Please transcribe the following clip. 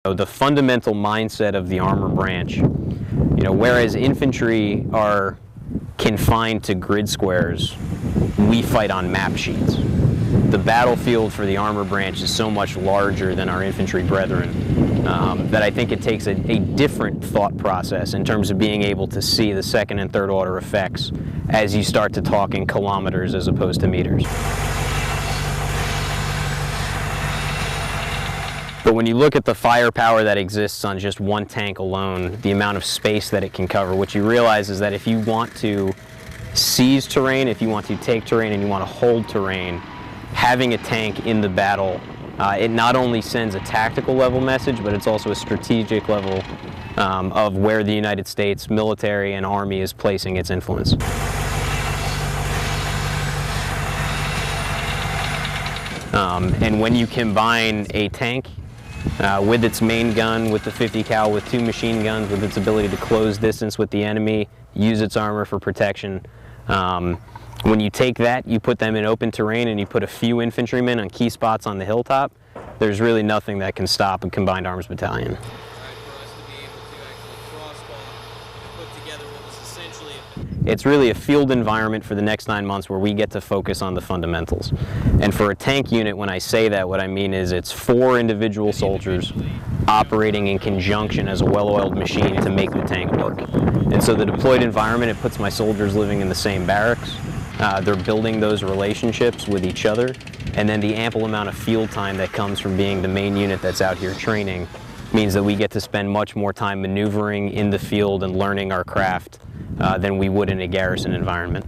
The fundamental mindset of the armor branch, whereas infantry are confined to grid squares, we fight on map sheets. The battlefield for the armor branch is so much larger than our infantry brethren that I think it takes a different thought process in terms of being able to see the second and third order effects as you start to talk in kilometers as opposed to meters. But when you look at the firepower that exists on just one tank alone, the amount of space that it can cover, what you realize is that if you want to seize terrain, if you want to take terrain and you want to hold terrain, having a tank in the battle, it not only sends a tactical level message, but it's also a strategic level of where the United States military and army is placing its influence. And when you combine a tank with its main gun, with the 50 cal, with 2 machine guns, with its ability to close distance with the enemy, use its armor for protection. When you take that, you put them in open terrain and you put a few infantrymen on key spots on the hilltop, there's really nothing that can stop a combined arms battalion. It's really a field environment for the next 9 months where we get to focus on the fundamentals. And for a tank unit, when I say that, what I mean is it's 4 individual soldiers operating in conjunction as a well-oiled machine to make the tank work. And so the deployed environment, it puts my soldiers living in the same barracks. They're building those relationships with each other. And then the ample amount of field time that comes from being the main unit that's out here training means that we get to spend much more time maneuvering in the field and learning our craft than we would in a garrison environment.